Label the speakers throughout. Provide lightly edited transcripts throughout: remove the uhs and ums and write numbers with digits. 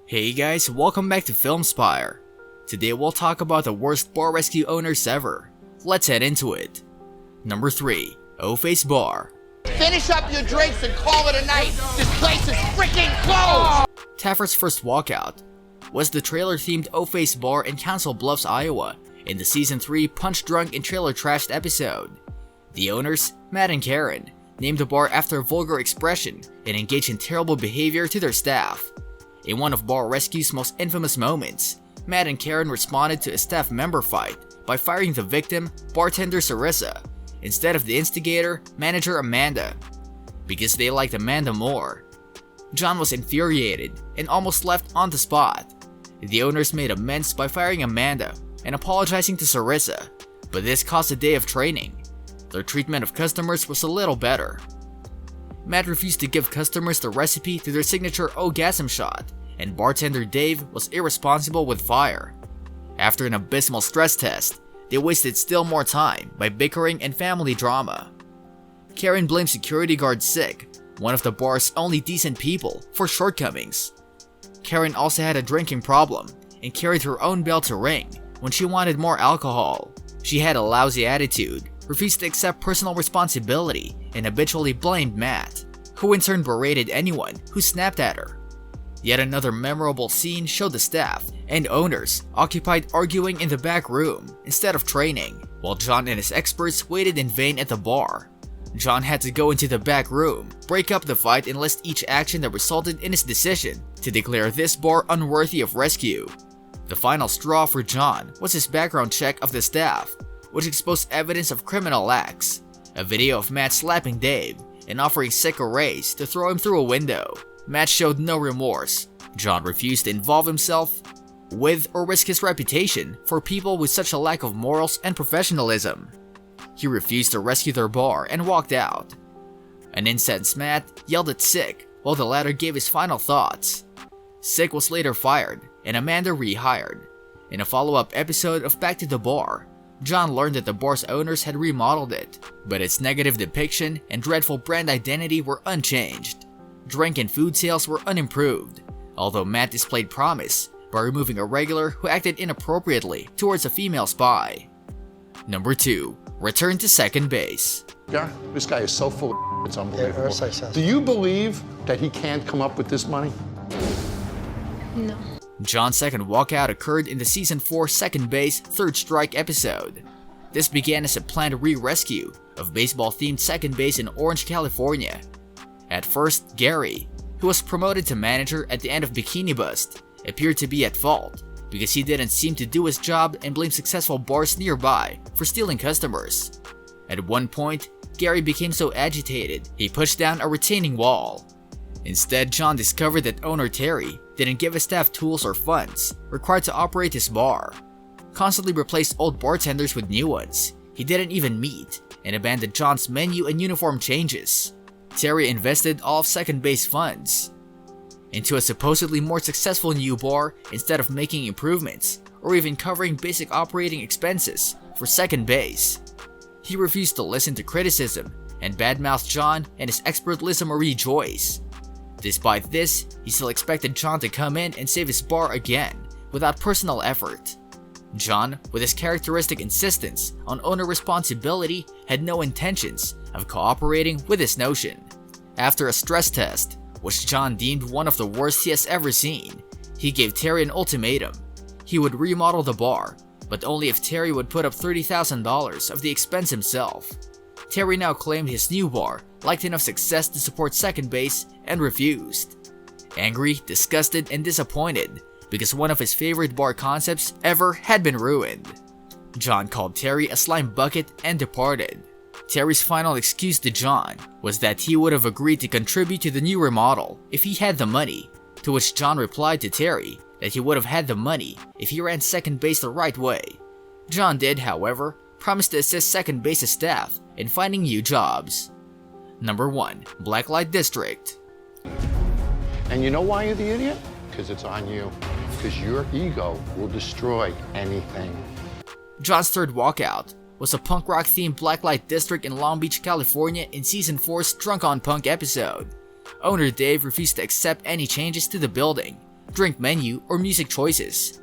Speaker 1: Hey guys, welcome back to Film Spire. Today we'll talk about the worst bar rescue owners ever. Let's head into it. Number 3. O-Face Bar.
Speaker 2: Finish up your drinks and call it a night. This place is freaking closed!
Speaker 1: Taffer's first walkout was the trailer-themed O-Face Bar in Council Bluffs, Iowa, in the Season 3 Punch Drunk and Trailer Trashed episode. The owners, Matt and Karen, named the bar after a vulgar expression and engaged in terrible behavior to their staff. In one of Bar Rescue's most infamous moments, Matt and Karen responded to a staff member fight by firing the victim, bartender Sarissa, instead of the instigator, manager Amanda, because they liked Amanda more. John was infuriated and almost left on the spot. The owners made amends by firing Amanda and apologizing to Sarissa, but this caused a day of training. Their treatment of customers was a little better. Matt refused to give customers the recipe to their signature orgasm shot, and bartender Dave was irresponsible with fire. After an abysmal stress test, they wasted still more time by bickering and family drama. Karen blamed security guard Sig, one of the bar's only decent people, for shortcomings. Karen also had a drinking problem and carried her own bell to ring when she wanted more alcohol. She had a lousy attitude, refused to accept personal responsibility, and habitually blamed Matt, who in turn berated anyone who snapped at her. Yet another memorable scene showed the staff and owners occupied arguing in the back room instead of training, while John and his experts waited in vain at the bar. John had to go into the back room, break up the fight, and list each action that resulted in his decision to declare this bar unworthy of rescue. The final straw for John was his background check of the staff, which exposed evidence of criminal acts, a video of Matt slapping Dave and offering Sick a raise to throw him through a window. Matt showed no remorse. John refused to involve himself with or risk his reputation for people with such a lack of morals and professionalism. He refused to rescue their bar and walked out. An incensed Matt yelled at Sick while the latter gave his final thoughts. Sick was later fired and Amanda rehired. In a follow-up episode of Back to the Bar, John learned that the bar's owners had remodeled it, but its negative depiction and dreadful brand identity were unchanged. Drink and food sales were unimproved, although Matt displayed promise by removing a regular who acted inappropriately towards a female spy. Number 2. Return to second base.
Speaker 3: Yeah, this guy is so full of it's unbelievable.
Speaker 4: Yeah,
Speaker 3: Do you believe that he can't come up with this money?
Speaker 4: No.
Speaker 1: John's second walkout occurred in the Season 4 Second Base Third Strike episode. This began as a planned re-rescue of baseball-themed second base in Orange, California. At first, Gary, who was promoted to manager at the end of Bikini Bust, appeared to be at fault because he didn't seem to do his job and blamed successful bars nearby for stealing customers. At one point, Gary became so agitated he pushed down a retaining wall. Instead, John discovered that owner Terry didn't give his staff tools or funds required to operate his bar, constantly replaced old bartenders with new ones he didn't even meet, and abandoned John's menu and uniform changes. Terry invested all of second base funds into a supposedly more successful new bar instead of making improvements or even covering basic operating expenses for second base. He refused to listen to criticism and badmouthed John and his expert Lisa Marie Joyce. Despite this, he still expected John to come in and save his bar again without personal effort. John, with his characteristic insistence on owner responsibility, had no intentions of cooperating with this notion. After a stress test, which John deemed one of the worst he has ever seen, he gave Terry an ultimatum. He would remodel the bar, but only if Terry would put up $30,000 of the expense himself. Terry now claimed his new bar lacked enough success to support second base and refused. Angry, disgusted, and disappointed because one of his favorite bar concepts ever had been ruined, John called Terry a slime bucket and departed. Terry's final excuse to John was that he would have agreed to contribute to the new remodel if he had the money, to which John replied to Terry that he would have had the money if he ran second base the right way. John did, however, promise to assist second base's staff in finding new jobs. Number 1. Blacklight District.
Speaker 3: And you know why you're the idiot? Because it's on you. Because your ego will destroy anything.
Speaker 1: John's third walkout was a punk rock themed Blacklight District in Long Beach, California in Season 4's Drunk on Punk episode. Owner Dave refused to accept any changes to the building, drink menu, or music choices.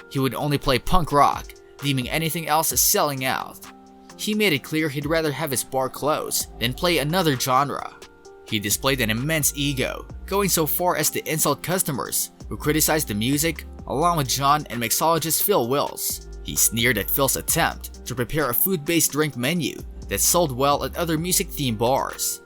Speaker 1: He would only play punk rock, deeming anything else as selling out. He made it clear he'd rather have his bar close than play another genre. He displayed an immense ego, going so far as to insult customers who criticized the music, along with John and mixologist Phil Wills. He sneered at Phil's attempt to prepare a food-based drink menu that sold well at other music-themed bars.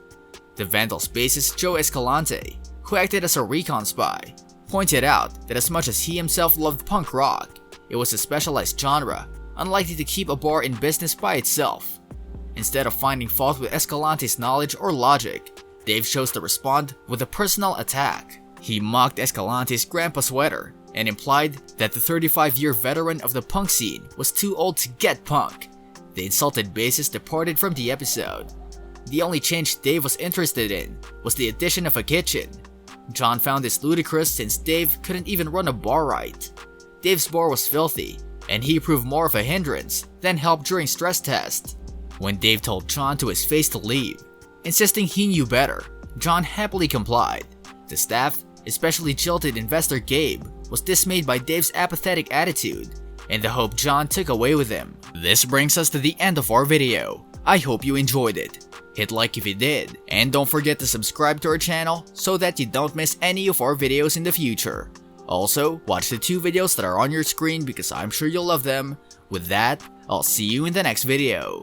Speaker 1: The Vandals' bassist Joe Escalante, who acted as a recon spy, pointed out that as much as he himself loved punk rock, it was a specialized genre, unlikely to keep a bar in business by itself. Instead of finding fault with Escalante's knowledge or logic, Dave chose to respond with a personal attack. He mocked Escalante's grandpa sweater and implied that the 35-year veteran of the punk scene was too old to get punk. The insulted bassist departed from the episode. The only change Dave was interested in was the addition of a kitchen. John found this ludicrous since Dave couldn't even run a bar right. Dave's bar was filthy, and he proved more of a hindrance than help during stress tests. When Dave told John to his face to leave, insisting he knew better, John happily complied. The staff, especially jilted investor Gabe, was dismayed by Dave's apathetic attitude and the hope John took away with him. This brings us to the end of our video. I hope you enjoyed it. Hit like if you did, and don't forget to subscribe to our channel so that you don't miss any of our videos in the future. Also, watch the 2 videos that are on your screen because I'm sure you'll love them. With that, I'll see you in the next video.